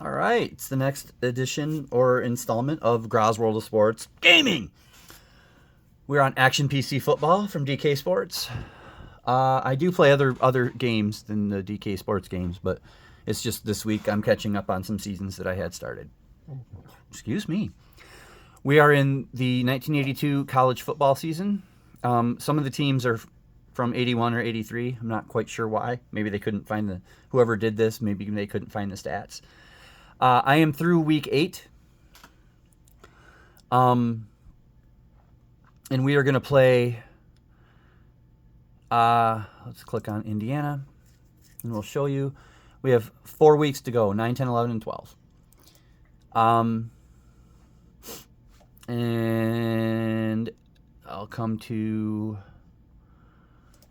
All right, it's the next edition or installment of Graz World of Sports Gaming. We're on Action PC Football from DK Sports. I do play other games than the DK Sports games, but it's just this week I'm catching up on some seasons that I had started. Excuse me. We are in the 1982 college football season. Some of the teams are from 81 or 83. I'm not quite sure why. Maybe they couldn't find whoever did this, maybe they couldn't find the stats. I am through week 8. And we are going to play, let's click on Indiana, and we'll show you. We have 4 weeks to go, 9, 10, 11, and 12. And I'll come to,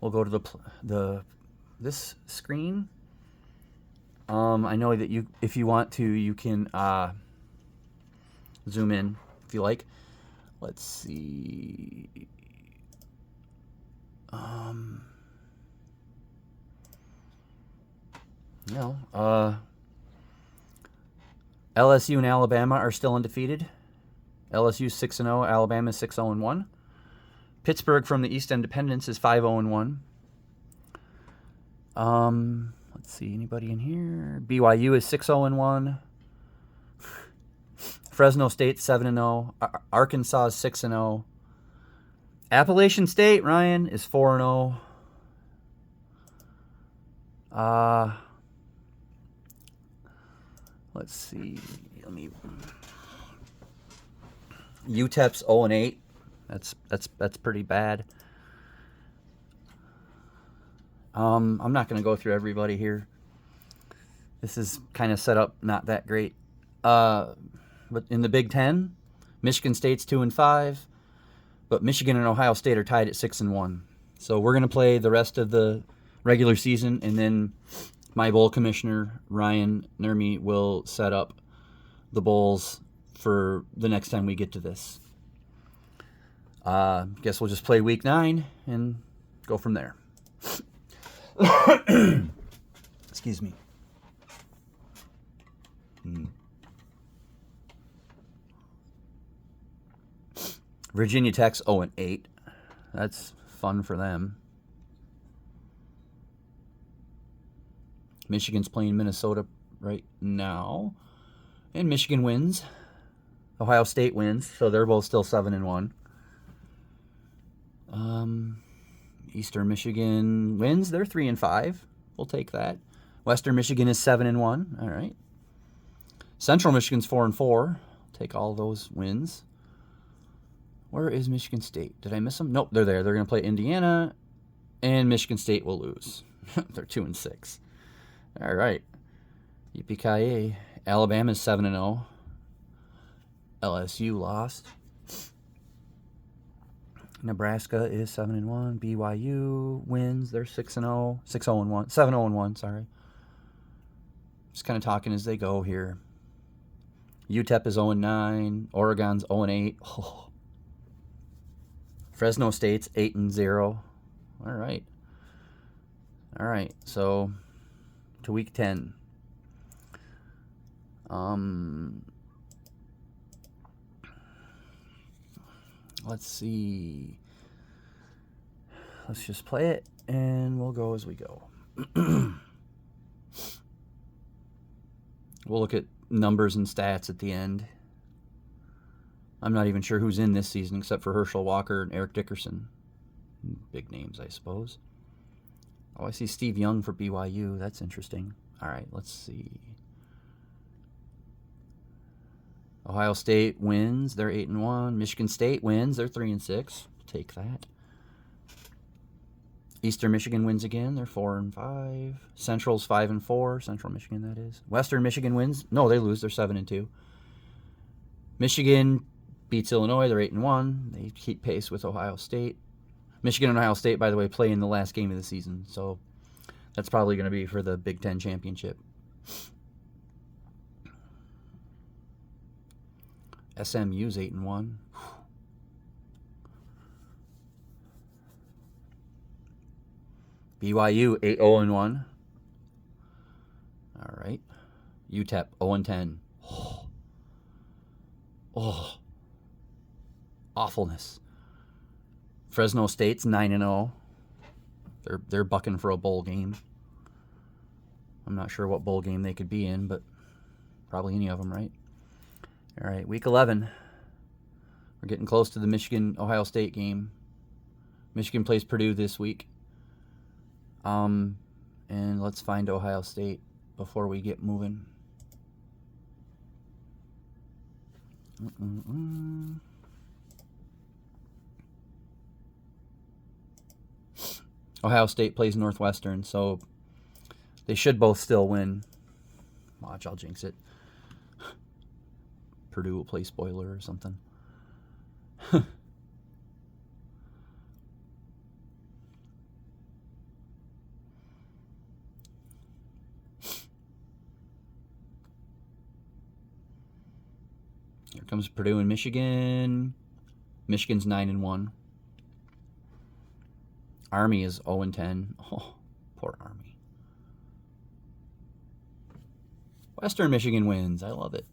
we'll go to this screen. I know that if you want to, you can zoom in if you like. Let's see. LSU and Alabama are still undefeated. LSU 6-0, Alabama 6-0-1. Pittsburgh from the East Independence is 5-0-1. Let's see, anybody in here? BYU is 6-0-1. Fresno State 7-0. Arkansas is 6-0. Appalachian State, Ryan, is 4-0. Let's see. UTEP's 0-8. That's pretty bad. I'm not going to go through everybody here. This is kind of set up not that great. But in the Big Ten, Michigan State's 2-5, but Michigan and Ohio State are tied at 6-1. So we're going to play the rest of the regular season, and then my bowl commissioner, Ryan Nermi, will set up the bowls for the next time we get to this. Guess we'll just play week 9 and go from there. Excuse me. Virginia Tech's 0-8. That's fun for them. Michigan's playing Minnesota right now, and Michigan wins. Ohio State wins, so they're both still 7-1. Eastern Michigan wins. They're 3-5. We'll take that. Western Michigan is 7-1. All right. Central Michigan's 4-4. Take all those wins. Where is Michigan State? Did I miss them? Nope, they're there. They're going to play Indiana, and Michigan State will lose. They're 2-6. All right. Yippee-ki-yay. Alabama's 7-0. LSU lost. Nebraska is 7-1. BYU wins. They're 6-0. 6-0-1. 7-0-1, sorry. Just kind of talking as they go here. UTEP is 0-9. Oregon's 0-8. Oh. Fresno State's 8-0. All right. All right. So to week 10. Let's see. Let's just play it, and we'll go as we go. We'll look at numbers and stats at the end. I'm not even sure who's in this season except for Herschel Walker and Eric Dickerson. Big names, I suppose. Oh, I see Steve Young for BYU. That's interesting. All right, let's see. Ohio State wins. They're 8-1. Michigan State wins. They're 3-6. Take that. Eastern Michigan wins again. They're 4-5. Central's 5-4. Central Michigan, that is. Western Michigan wins. No, they lose. They're 7-2. Michigan beats Illinois. They're 8-1. They keep pace with Ohio State. Michigan and Ohio State, by the way, play in the last game of the season. So that's probably going to be for the Big Ten championship. SMU's 8-1. BYU 8-0-1. All right. UTEP 0-10. Oh, awfulness. Fresno State's 9-0. They're bucking for a bowl game. I'm not sure what bowl game they could be in, but probably any of them, right? All right, week 11. We're getting close to the Michigan-Ohio State game. Michigan plays Purdue this week. And let's find Ohio State before we get moving. Ohio State plays Northwestern, so they should both still win. Watch, I'll jinx it. Purdue will play spoiler or something. Here comes Purdue and Michigan. Michigan's 9-1. Army is 0-10. Oh, poor Army. Western Michigan wins. I love it.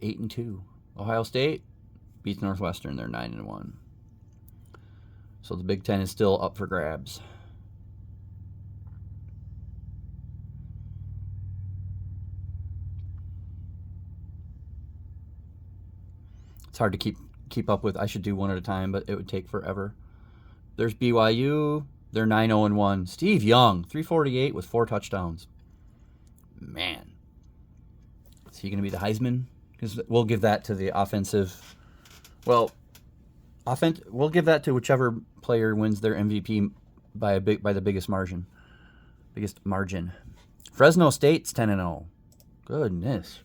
8-2. Ohio State beats Northwestern. They're 9-1. So the Big Ten is still up for grabs. It's hard to keep up with. I should do one at a time, but it would take forever. There's BYU. They're 9-0-1. Steve Young, 348 with 4 touchdowns. Man. Is he going to be the Heisman? Because we'll give that to the offensive. Well, we'll give that to whichever player wins their MVP by the biggest margin. Biggest margin. Fresno State's 10-0. Goodness.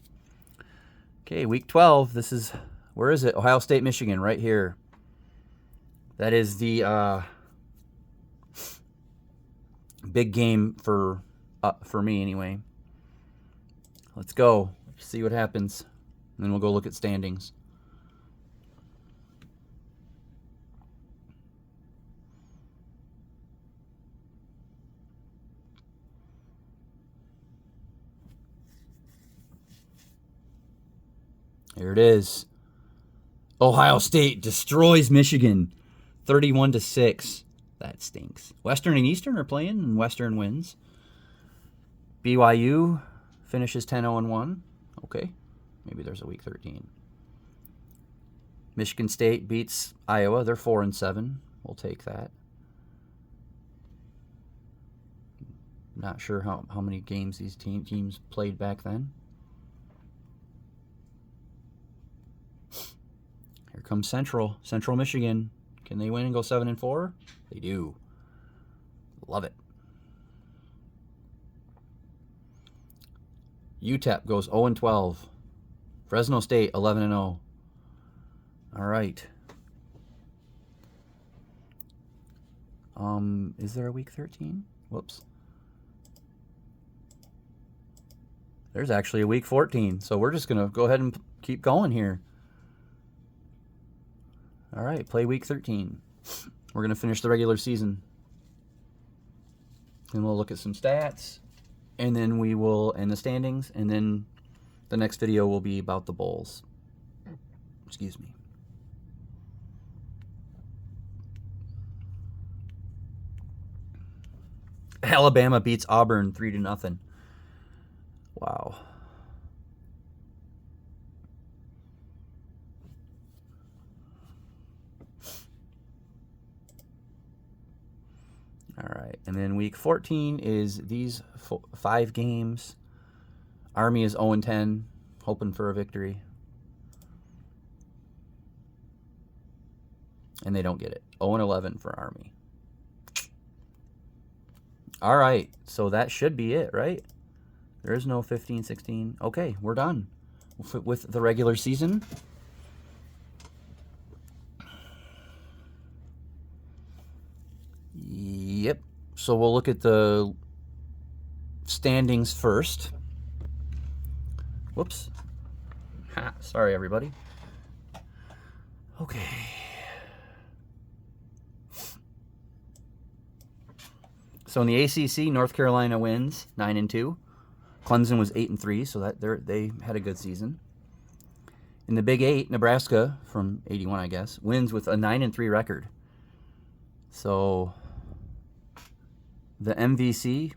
Okay, week 12. This is, where is it? Ohio State, Michigan, right here. That is the big game for me anyway. Let's go. See what happens. And then we'll go look at standings. Here it is. Ohio State destroys Michigan 31-6. That stinks. Western and Eastern are playing, and Western wins. BYU finishes 10-0-1. Okay. Maybe there's a week 13. Michigan State beats Iowa. They're 4-7. We'll take that. Not sure how many games these teams played back then. Here comes Central Michigan. Can they win and go 7-4? They do. Love it. UTEP goes 0-12. Fresno State 11-0. All right. Is there a week 13? Whoops. There's actually a week 14. So we're just gonna go ahead and keep going here. All right, play week 13. We're going to finish the regular season. And we'll look at some stats. And then we will end the standings. And then the next video will be about the bowls. Excuse me. Alabama beats Auburn 3-0. Wow. All right, and then week 14 is these 5 games. Army is 0-10, hoping for a victory. And they don't get it. 0-11 for Army. All right, so that should be it, right? There is no 15, 16. Okay, we're done with the regular season. Yep. So we'll look at the standings first. Whoops. Ha, sorry, everybody. Okay. So in the ACC, North Carolina wins 9-2. Clemson was 8-3, so that they had a good season. In the Big 8, Nebraska, from 81, I guess, wins with a 9-3 record. So the MVC,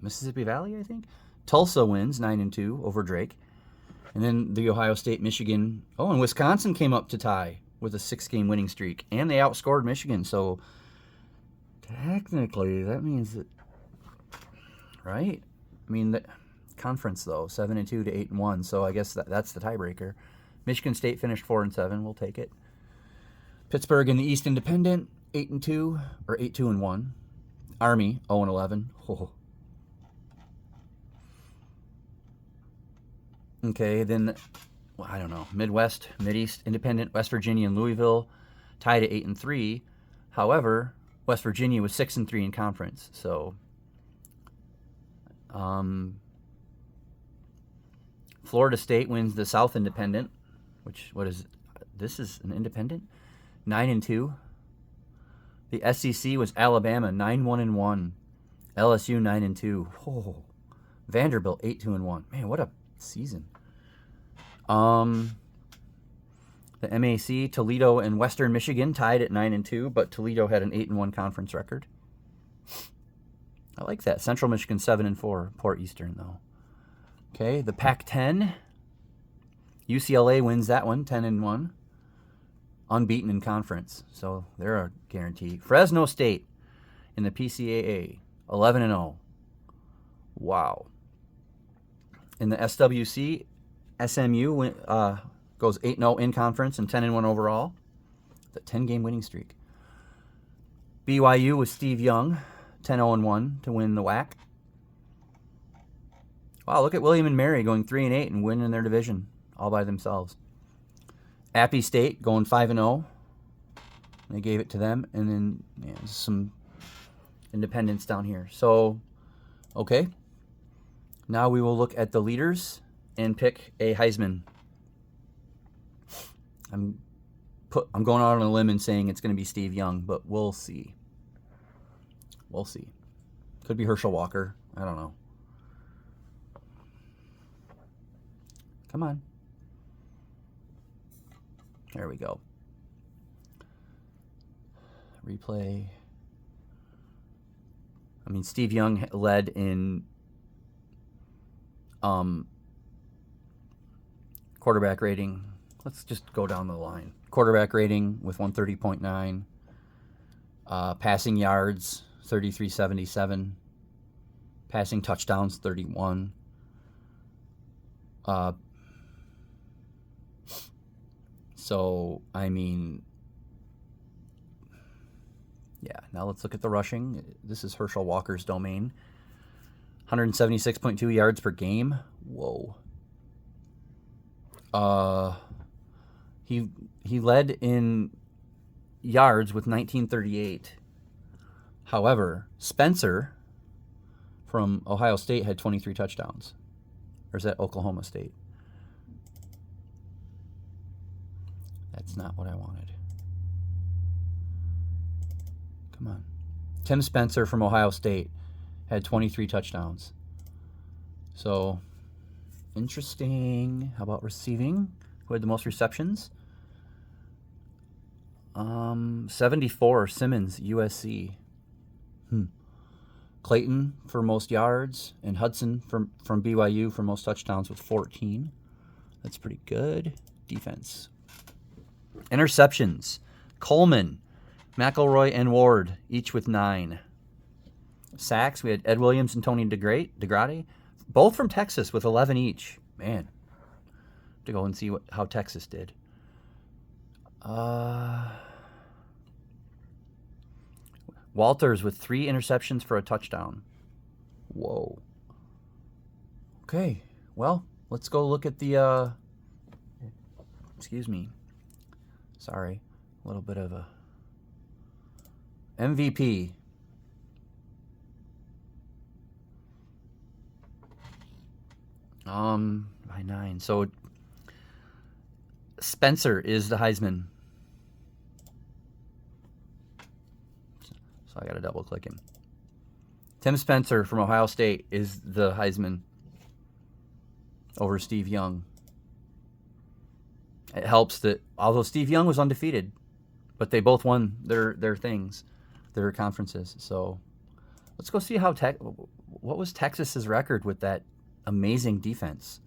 Mississippi Valley, I think, Tulsa wins 9-2 over Drake. And then the Ohio State, Michigan. Oh, and Wisconsin came up to tie with a 6-game winning streak. And they outscored Michigan. So technically, that means that, right? I mean, the conference, though, 7-2 to 8-1. So I guess that's the tiebreaker. Michigan State finished 4-7. We'll take it. Pittsburgh in the East Independent, 8-2 or 8-2-1. Army, 0-11. Oh. Okay, then, well, I don't know. Midwest, Mideast, Independent, West Virginia, and Louisville tied at 8-3. However, West Virginia was 6-3 in conference. So, Florida State wins the South Independent, this is an independent? 9-2. The SEC was Alabama, 9-1-1. LSU, 9-2. Oh. Vanderbilt, 8-2-1. Man, what a season. The MAC, Toledo and Western Michigan tied at 9-2, but Toledo had an 8-1 conference record. I like that. Central Michigan 7-4. Poor Eastern though. Okay, the Pac-10. UCLA wins that one, 10-1. Unbeaten in conference, so they're a guarantee. Fresno State in the PCAA, 11-0. Wow. In the SWC, SMU goes 8-0 in conference and 10-1 overall. It's a 10-game winning streak. BYU with Steve Young, 10-0-1 to win the WAC. Wow, look at William and Mary going 3-8 and winning their division all by themselves. Appy State going 5-0. They gave it to them, and then some independents down here. So, okay. Now we will look at the leaders and pick a Heisman. I'm going out on a limb and saying it's going to be Steve Young, but we'll see. We'll see. Could be Herschel Walker. I don't know. Come on. There we go. Replay. I mean, Steve Young led in quarterback rating. Let's just go down the line. Quarterback rating with 130.9. Passing yards, 33.77. Passing touchdowns, 31. So, I mean, yeah, now let's look at the rushing. This is Herschel Walker's domain. 176.2 yards per game. Whoa. He led in yards with 1938. However, Spencer from Ohio State had 23 touchdowns. Or is that Oklahoma State? That's not what I wanted. Come on. Tim Spencer from Ohio State had 23 touchdowns. So, interesting. How about receiving? Who had the most receptions? 74, Simmons, USC. Clayton for most yards, and Hudson from BYU for most touchdowns with 14. That's pretty good. Defense. Interceptions. Coleman, McElroy, and Ward, each with 9. Sacks, we had Ed Williams and Tony DeGrade, both from Texas with 11 each. Man, to go and see how Texas did. Walters with 3 interceptions for a touchdown. Whoa. Okay, well, let's go look at the, excuse me. Sorry, a little bit of a MVP. By 9. So Spencer is the Heisman. So I got to double click him. Tim Spencer from Ohio State is the Heisman. over Steve Young. It helps that although Steve Young was undefeated, but they both won their things, their conferences. So let's go see what was Texas's record with that amazing defense.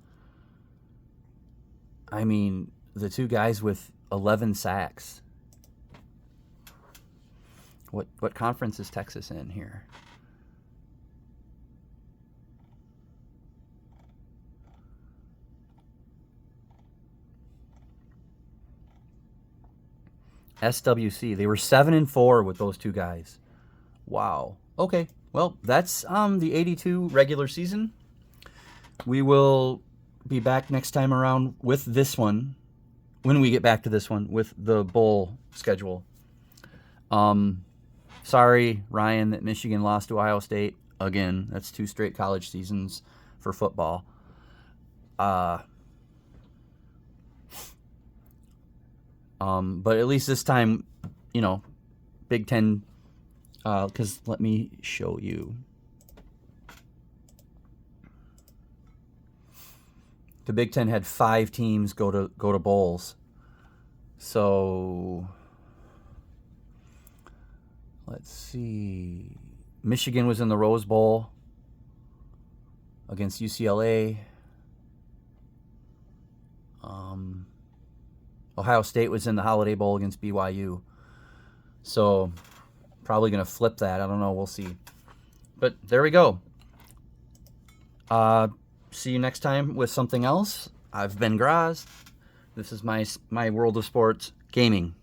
I mean, the two guys with 11 sacks. What conference is Texas in here? SWC. They were 7-4 with those two guys. Wow. Okay. Well, that's the 82 regular season. We will be back next time around with this one. When we get back to this one with the bowl schedule. Sorry, Ryan, that Michigan lost to Ohio State again. That's 2 straight college seasons for football. But at least this time, Big Ten. Because let me show you. The Big Ten had 5 teams go to bowls. So let's see. Michigan was in the Rose Bowl against UCLA. Ohio State was in the Holiday Bowl against BYU. So probably going to flip that. I don't know. We'll see. But there we go. See you next time with something else. I've been Graz. This is my World of Sports Gaming.